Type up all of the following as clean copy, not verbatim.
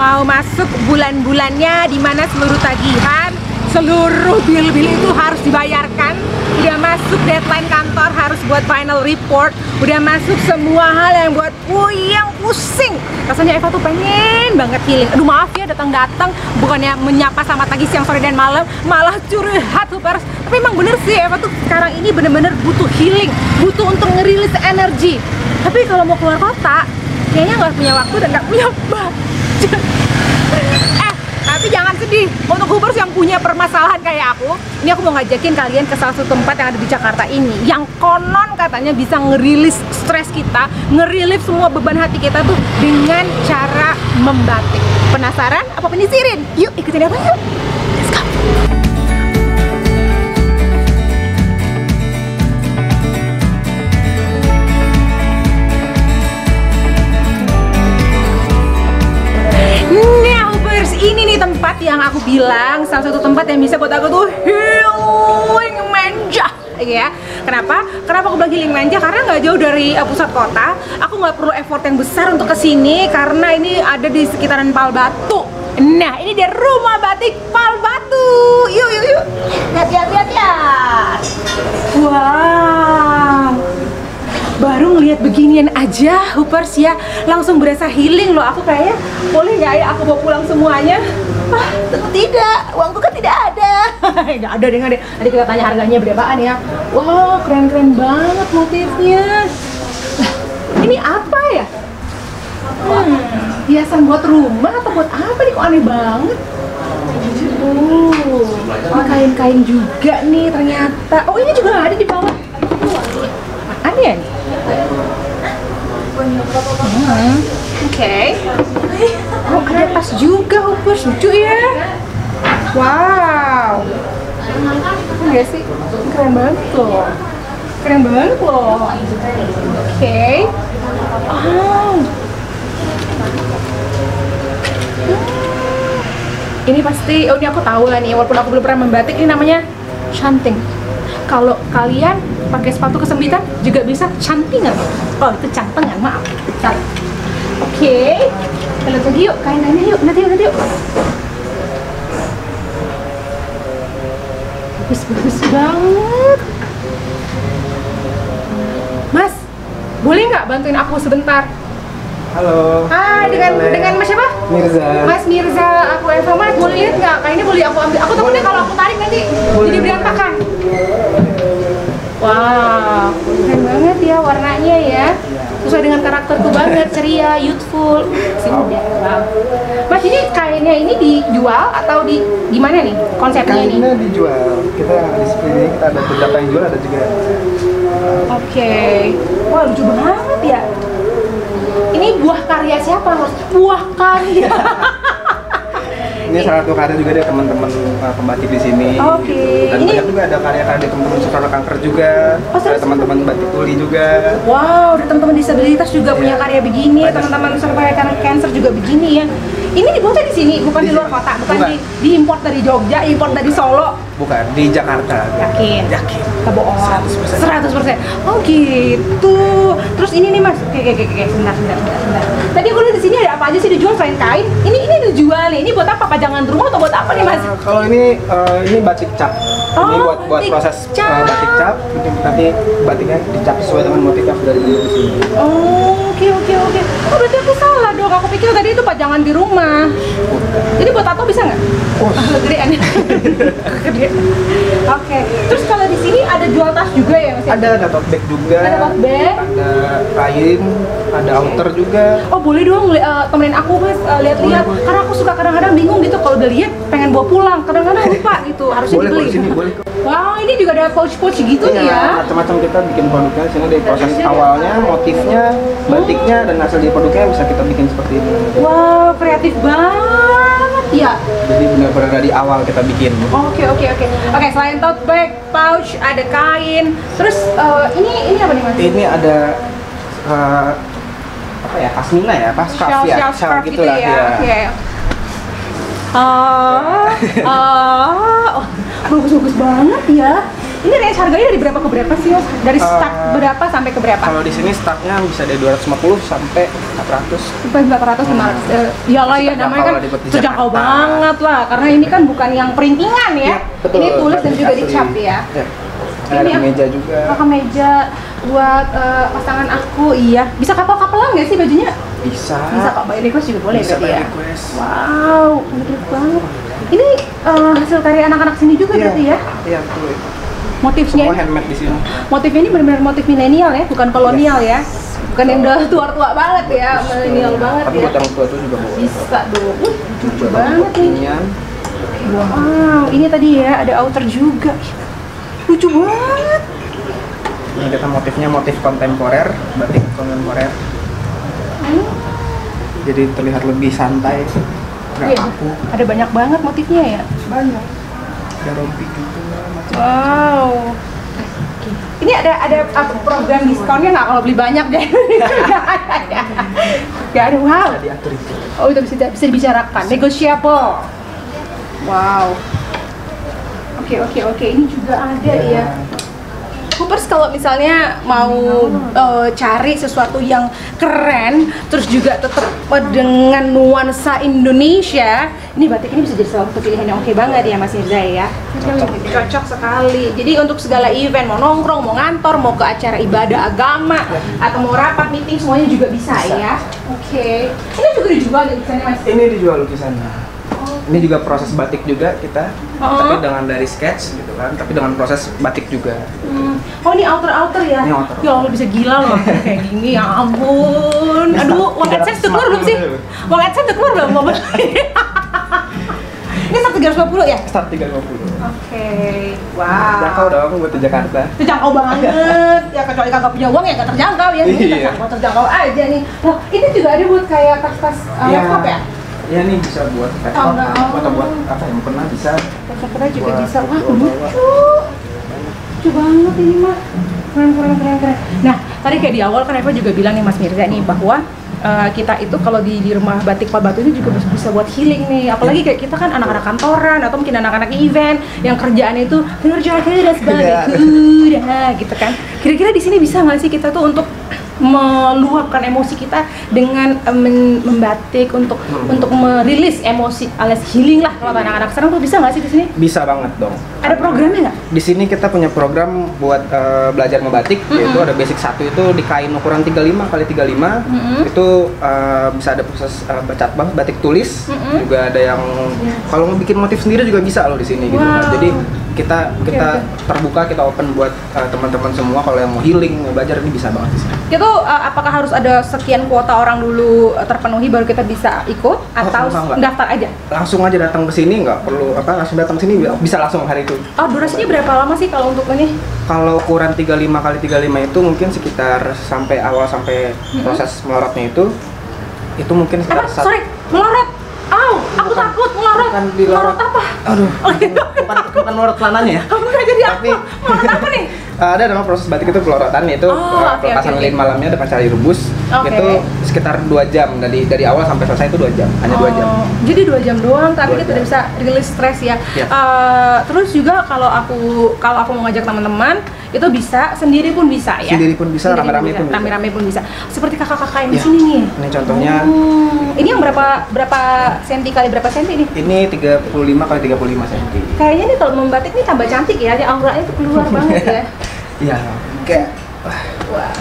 mau masuk bulan-bulannya dimana seluruh tagihan, seluruh bil-bil itu harus dibayarkan. Udah masuk deadline kantor harus buat final report. Udah masuk semua hal yang buat puyeng, pusing. Rasanya Eva tuh pengen banget healing. Aduh maaf ya datang-datang bukannya menyapa sama tagih siang, sore, dan malam, malah curhat Hoopers. Tapi emang bener sih Eva tuh sekarang ini bener-bener butuh healing, butuh untuk ngerilis energi. Tapi kalau mau keluar kota, kayaknya nggak punya waktu dan nggak punya budget. Tapi jangan sedih, untuk Hoopers yang punya permasalahan kayak aku, ini aku mau ngajakin kalian ke salah satu tempat yang ada di Jakarta ini, yang konon katanya bisa ngerilis stres kita, ngerilis semua beban hati kita tuh dengan cara membatik. Penasaran? Apa penisirin? Yuk ikutin aku yuk. Let's go. Ini nih tempat yang aku bilang salah satu tempat yang bisa buat aku tuh healing manja ya. Kenapa aku bilang healing manja? Karena nggak jauh dari pusat kota. Aku nggak perlu effort yang besar untuk kesini karena ini ada di sekitaran Pal Batu. Nah ini dia rumah batik Pal Batu. Yuk lihat. Wow, baru ngelihat beginian aja Hoopers ya, langsung berasa healing loh. Aku kayaknya boleh nggak ya aku bawa pulang semuanya? Tentu tidak, uangku kan tidak ada. Nggak ada deh. Nanti kita tanya harganya berapaan ya. Wow, keren banget motifnya. Ini apa ya? Hiasan buat rumah atau buat apa nih? Kok aneh banget. Ini kain-kain juga nih ternyata. Oh ini juga ada di bawah. Aneh ya nih. Oke. Oh ada tas juga Hoopers, lucu ya. Wow. Enggak sih? Keren banget loh. Oke. Oh. Ini pasti, oh ini aku tahu lah nih, walaupun aku belum pernah membatik, ini namanya canting. Kalau kalian pakai sepatu kesempitan juga bisa cantingan. Oh itu cantengan, maaf. Oke. Kita lihat lagi yuk, kainannya yuk, nanti yuk. Bagus banget. Mas, boleh nggak bantuin aku sebentar? Halo. Hai, dengan Mas siapa? Mirza. Mas Mirza, aku Eva. Mas, boleh lihat nggak? Kainnya boleh aku ambil. Aku takutnya kalau aku tarik nanti jadi berantakan. Wow, keren banget ya warnanya ya. Sesuai dengan karakterku banget, ceria, youthful. Sini wow. Mas, ini kainnya ini dijual atau di gimana nih konsepnya ini? Kainnya dijual. Kita di sini kita ada beberapa yang jual, ada juga. Oke. Wah, lucu banget ya. Ini buah karya siapa, Mas? Buah karya. Ini salah satu karya juga dari teman-teman pembatik di sini. Oke. Dan banyak juga ada karya-karya teman-teman survivor kanker juga. Ada teman-teman batik tuli juga. Wow, ada teman-teman disabilitas juga punya karya begini. Teman-teman survivor cancer juga begini ya. Ini dibuatnya di sini, bukan di luar kota, bukan. Diimport dari Jogja, import dari Solo. Bukan, di Jakarta. Yakin? Yakin. Gak bohong. 100%. Oh gitu. Terus ini nih Mas, oke, sebentar. Tadi aku lihat di sini ada apa aja sih dijual selain kain? Ini dijual nih. Ini buat apa? Pajangan rumah atau buat apa nih Mas? Kalau ini batik cap. Ini buat proses batik cap. Nanti batiknya dicap sesuai dengan motif yang sudah dibuat di sini. Oh, oke. Oh berarti aku salah dong. Aku pikir tadi itu pajangan di rumah. Jadi buat tato bisa nggak? Gedean. Oke. Terus kalau di sini ada jual tas juga ya Mas? Ada tote bag juga. Ada tote bag. Ada kain, ada outer juga. Oh boleh dong temenin aku Mas lihat-lihat. Karena aku suka kadang-kadang bingung gitu kalau udah lihat pengen bawa pulang. Kadang-kadang lupa gitu. Harusnya dibeli. Boleh. Wow, ini juga ada pouch-pouch gitu nih ya. Macam-macam kita bikin produknya. Sini dari proses awalnya, motifnya, batiknya, dan hasil di produknya bisa kita bikin seperti ini. Wow, kreatif banget ya. Jadi benar-benar dari awal kita bikin. Oke, selain tote bag, pouch, ada kain. Terus ini apa nih Mas? Ini ada apa ya? Pasmina ya, scarf ya, scarf gitu lah ya. Oke. Bagus banget ya. Ini range harganya dari berapa ke berapa sih, Mas? Dari start berapa sampai ke berapa? Kalau di sini startnya bisa dari 250 sampai 400. Sampai 400, 500. Iyalah ya, namanya kan terjangkau banget lah. Karena ini kan bukan yang perintingan ya. Iya, betul. Ini tulis dan juga dicap ya. Ya. Ada kemeja juga. Kemeja buat pasangan aku, iya. Bisa kapal-kapalan nggak sih bajunya? Bisa. Bisa kok, by request juga boleh Bisa berarti ya? by request. Wow, menarik banget. Ini hasil karya anak-anak sini juga berarti ya? Iya, betul. Motifnya Semua handmade di sini. Motifnya ini benar-benar motif milenial ya, bukan kolonial ya. Bukan yang udah tua-tua banget ya, milenial banget Tapi ya. buat yang tua itu juga boleh. Bisa dong. Lucu Buat banget nih. inian. Wow, ini tadi ya ada outer juga. Lucu banget. Ini kita motifnya motif kontemporer, batik kontemporer. Jadi terlihat lebih santai, nggak Iya, kaku. ada banyak banget motifnya ya. Banyak. Ada rompi juga. Wow. Ini ada apa program diskonnya nggak kalau beli banyak deh? Nggak ada. Wow. Bisa diatur itu. Oh, itu bisa dibicarakan. Negotiable. Wow. Oke. Ini juga ada ya. Hoopers kalau misalnya mau cari sesuatu yang keren, terus juga tetap dengan nuansa Indonesia, ini batik ini bisa jadi salah satu pilihan yang oke banget ya Mas Mirza ya. Cocok sekali. Jadi untuk segala event, mau nongkrong, mau ngantor, mau ke acara ibadah agama, atau mau rapat meeting, semuanya juga bisa. Ya. Oke. Ini juga dijual ya lukisannya Mas? Ini dijual lukisannya. Ini juga proses batik juga kita, tapi dengan dari sketch gitu kan, tapi dengan proses batik juga. Oh ini outer ya? Ini outer. Ya Allah bisa gila loh kayak gini, ya ampun. Aduh, uang AdSense udah keluar belum sih? Uang AdSense udah keluar belum? Mau beli? Ini start 350 ya? Start 350. Oke, wow. Jangkau dong buat di Jakarta. Terjangkau banget. Ya kecuali kagak punya uang ya gak terjangkau ya. Ini Iya. terjangkau aja nih. Loh, ini juga ada buat kayak tas-tas laptop ya? Iya nih bisa buat laptop atau buat apa yang pernah bisa. Tas-tas juga Buat bisa. Wah, bawa-bawa. lucu. Lucu banget ini mah. Keren. Nah, tadi kayak di awal kan Eva juga bilang nih Mas Mirza nih bahwa kita itu kalau di rumah batik Pak Batu ini juga bisa buat healing nih. Apalagi kayak kita kan anak-anak kantoran atau mungkin anak-anak event yang kerjaannya itu kerja keras banget, gitu kan. Kira-kira di sini bisa nggak sih kita tuh untuk meluapkan emosi kita dengan membatik untuk merilis emosi alias healing lah kalau anak-anak sekarang tuh bisa nggak sih di sini? Bisa banget dong. Ada programnya nggak? Di sini kita punya program buat belajar membatik, yaitu ada basic 1 itu di kain ukuran 35 x 35. Itu bisa ada proses batik tulis, juga ada yang kalau mau bikin motif sendiri juga bisa loh di sini gitu. Wow. Jadi kita terbuka, kita open buat teman-teman semua kalau yang mau healing, mau belajar, ini bisa banget di sini. Itu apakah harus ada sekian kuota orang dulu terpenuhi baru kita bisa ikut atau enggak. daftar aja? Langsung aja datang ke sini, nggak perlu langsung datang ke sini, bisa langsung hari itu. Oh, durasinya berapa lama sih kalau untuk ini? Kalau ukuran 35 x 35 itu mungkin sekitar sampai awal sampai proses melorotnya itu mungkin sekitar Sorry, melorot. Aku takut melorot. Bukan dilorot. Melorot apa? Aduh, bukan melorot celananya ya. Kamu nggak jadi Tapi apa? Melorot apa nih? ada nama proses batik itu pelorotan, yaitu pelepasan lilin malamnya dengan cara direbus. Itu sekitar 2 jam dari awal sampai selesai itu 2 jam, hanya 2 jam. Jadi 2 jam doang, tapi 2 kita udah jam. bisa rilis stres ya. Iya. Terus juga kalau aku mau ngajak teman-teman itu bisa, sendiri pun bisa ya. Sendiri pun bisa, rame-rame pun bisa. Rame-rame pun bisa. Seperti kakak-kakak yang di Ya. sini nih. Ini contohnya. Ini yang berapa senti kali berapa senti nih? Ini 35 x 35 cm. Kayaknya nih kalau membatik nih tambah cantik ya, dia auranya tuh keluar banget ya. Iya, kayak Wah.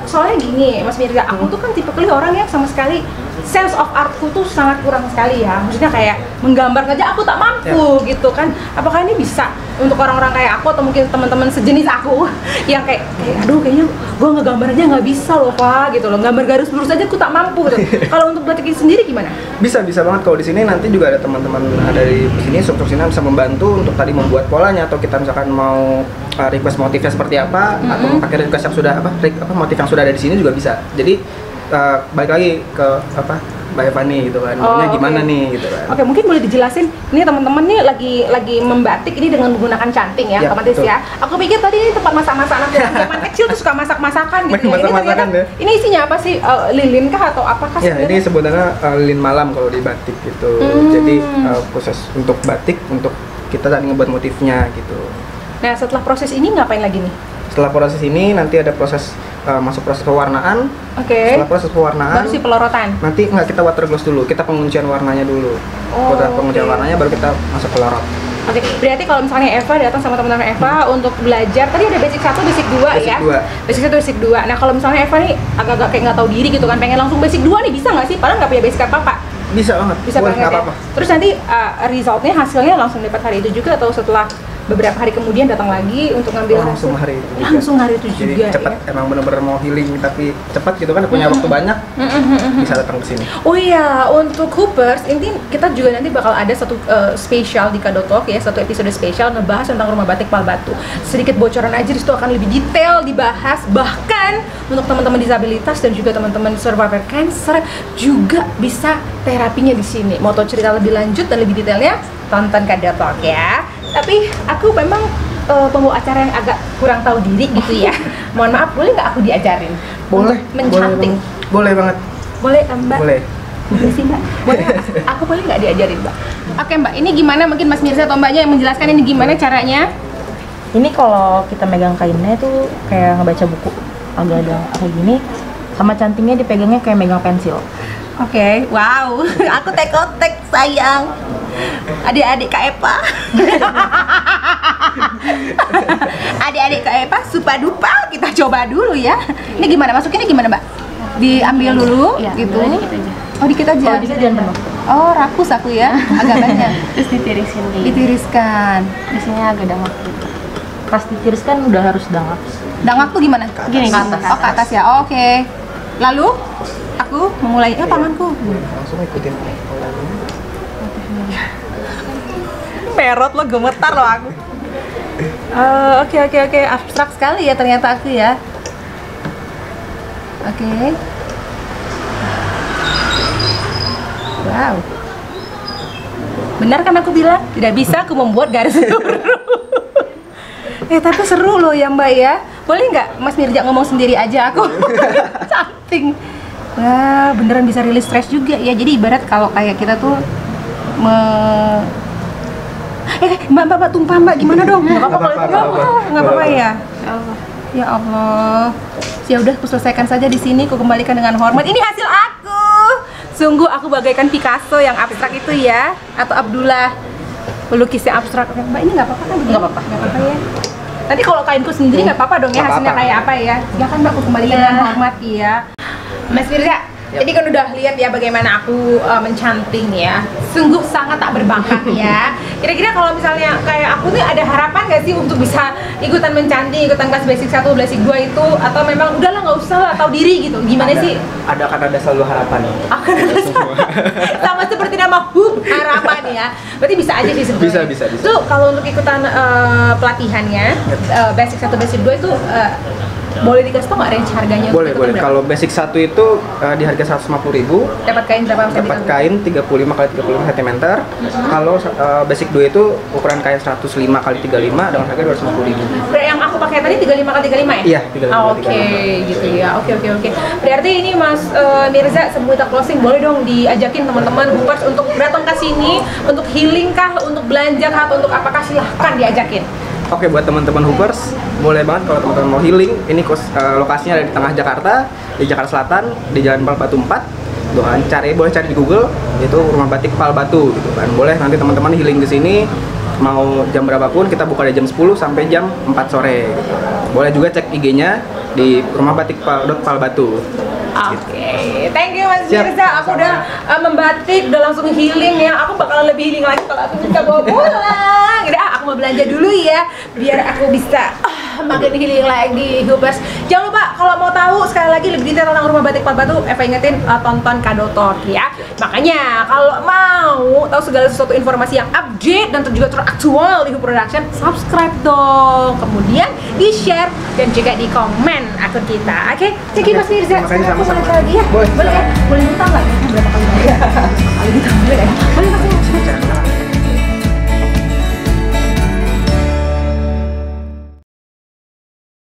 Soalnya gini, Mas Mirza, aku tuh kan tipe orang yang sama sekali sense of artku tuh sangat kurang sekali ya. Maksudnya kayak menggambar aja aku tak mampu gitu kan. Apakah ini bisa untuk orang-orang kayak aku atau mungkin teman-teman sejenis aku yang kayak aduh kayaknya gua ngegambar aja nggak bisa loh Pak gitu loh. Gambar garis lurus aja aku tak mampu gitu. Kalau untuk batik ini sendiri gimana? bisa banget. Kalau di sini nanti juga ada teman-teman dari sini struktur sini bisa membantu untuk tadi membuat polanya, atau kita misalkan mau request motifnya seperti apa, atau mau pakai request yang sudah motif yang sudah ada di sini juga bisa. Jadi balik lagi ke Mbak Evani gitu kan, maunya gimana nih gitu kan. Oke, mungkin boleh dijelasin, ini teman-teman nih lagi membatik ini dengan menggunakan canting ya, otomatis ya. Aku pikir tadi ini tempat masak-masak anak zaman kecil tuh suka masak-masakan gitu ya. Masak-masakan ya. Ini isinya apa sih? Lilin kah atau apakah Ya, ini sebenarnya lilin malam kalau di batik gitu. Jadi proses untuk batik, untuk kita tadi ngebuat motifnya gitu. Nah, setelah proses ini ngapain lagi nih? Setelah proses ini nanti ada proses masuk proses pewarnaan. Oke. Setelah proses pewarnaan Baru si pelorotan. nanti nggak, kita water gloss dulu, kita penguncian warnanya dulu. Setelah penguncian warnanya baru kita masuk pelorot. Oke, berarti kalau misalnya Eva datang sama teman-teman Eva untuk belajar, tadi ada basic 1, basic 2 ya? Basic 1, basic 2. Nah, kalau misalnya Eva nih agak-agak kayak nggak tahu diri gitu kan, pengen langsung basic 2 nih, bisa nggak sih? Padahal nggak punya basic apa-apa. Bisa banget, Bisa boleh, banget nggak ya? apa-apa. Terus nanti resultnya, hasilnya langsung dapat hari itu juga atau setelah beberapa hari kemudian datang lagi untuk ngambil Langsung hasil? hari itu juga. Langsung hari itu Jadi juga cepet, ya? emang bener-bener mau healing tapi cepet gitu kan, punya waktu banyak, bisa datang ke sini. Oh iya, untuk Hoopers, ini kita juga nanti bakal ada satu spesial di Kado Talk ya, satu episode spesial ngebahas tentang rumah batik Pal Batu. Sedikit bocoran aja, disitu akan lebih detail dibahas, bahkan untuk teman-teman disabilitas dan juga teman-teman survivor cancer juga bisa terapinya di sini. Mau tahu cerita lebih lanjut dan lebih detailnya, tonton Kado Talk ya. Tapi aku memang pembawa acara yang agak kurang tahu diri gitu ya. Mohon maaf, boleh nggak aku diajarin? Boleh, Mencanting. boleh banget. Boleh Mbak? Boleh. Boleh sih Mbak. Boleh nggak? Aku boleh nggak diajarin Mbak? Oke Mbak, ini gimana? Mungkin Mas Mirza atau Mbaknya yang menjelaskan ini gimana caranya? Ini kalau kita megang kainnya tuh kayak ngebaca buku, agak ada kayak gini, sama cantingnya dipegangnya kayak megang pensil. Oke, wow, aku tek-tek sayang. Adik-adik Kak Epa. Adik-adik Kak Epa, supa dupa, kita coba dulu ya. Ini gimana? Masukinnya gimana Mbak? Diambil dulu, Iya, gitu. ambil aja dikit aja. Oh dikit aja. Kalau bisa jangan penuh. Oh rakus aku ya, agak banyak. Terus ditirisin nih. Ditiriskan. Biasanya agak dangak gitu. Pas ditiriskan udah harus dangak. Dangak tuh gimana? Gini, ke atas. Oh ke atas ya. Oh, oke. Lalu aku memulai. Tanganku. Langsung ikutin polanya. Perot lo, gemetar lo aku. Oke. Abstrak sekali ya ternyata aku ya. Oke. Wow. Benar kan aku bilang? Tidak bisa aku membuat garis lurus. Tapi seru loh ya Mbak ya. Boleh nggak Mas Mirja ngomong sendiri aja aku? Cantik. Wah, beneran bisa rilis stres juga ya. Jadi ibarat kalau kayak kita tuh Mbak tumpah Mbak, gimana dong? Nggak apa-apa ya. Ya Allah. Ya udah, aku selesaikan saja di sini. Aku kembalikan dengan hormat. Ini hasil aku. Sungguh aku bagaikan Picasso yang abstrak itu ya, atau Abdullah pelukis yang abstrak. Mbak ini nggak apa-apa kan? Nggak apa-apa ya. Nanti kalau kainku sendiri nggak apa-apa dong ya, hasilnya kayak apa ya? Ya kan Mbak, aku kembalikan dengan hormat ya. Mas Firza, jadi kan udah lihat ya bagaimana aku mencanting ya. Sungguh sangat tak berbakat ya. Kira-kira kalau misalnya kayak aku nih ada harapan nggak sih untuk bisa ikutan mencanting, ikutan kelas basic 1, basic 2 itu, atau memang udahlah nggak usah lah, tahu diri gitu? Gimana sih? Akan ada selalu harapan. Akan ada sama seperti nama harapan ya. Berarti bisa aja sih sebenarnya. Bisa. Tuh kalau untuk ikutan pelatihannya basic 1, basic 2 itu boleh dikasih tau nggak range harganya? Boleh. Kalau basic 1 itu di harga 150.000. Dapat kain berapa? Dapat kain 35 x 35 cm. Kalau basic 2 itu ukuran kain 105 x 35 dengan harga 250.000. Yang aku pakai tadi 35 x 35 ya? Iya, 35 x 35. Oke, gitu ya. Oke. Berarti ini Mas Mirza, sebelum kita closing, boleh dong diajakin teman-teman Hoopers untuk datang ke sini untuk healing kah, untuk belanja kah, atau untuk apakah, silahkan diajakin. Oke, buat teman-teman Hoopers, boleh banget kalau teman-teman mau healing. Ini lokasinya ada di tengah Jakarta, di Jakarta Selatan, di Jalan Pal Batu 4. Boleh cari di Google, itu rumah batik Pal Batu gitu kan. Boleh nanti teman-teman healing di sini, mau jam berapapun, kita buka dari jam 10 sampai jam 4 sore gitu. Boleh juga cek IG-nya di rumah batik Pal Batu. Oke, thank you Mas Siap. Mirza. Aku udah membatik, udah langsung healing ya. Aku bakalan lebih healing lagi kalau aku bisa bawa pulang. Udah, aku mau belanja dulu ya, biar aku bisa makin healing lagi, Hoopers. Jangan lupa kalau mau tahu sekali lagi lebih detail tentang rumah batik Pal Batu, Eva ingetin tonton Kado Talk ya. Makanya kalau mau tahu segala sesuatu informasi yang update dan juga teraktual di Hoop Production, subscribe dong. Kemudian di-share dan juga di komen akun kita. Oke, thank you Mas Mirza. Terima kasih, sama-sama. Lagi ya. Boleh, ya? Boleh minta nggak? Berapa kali? Kali ditambah ya? Boleh Mas Mirza.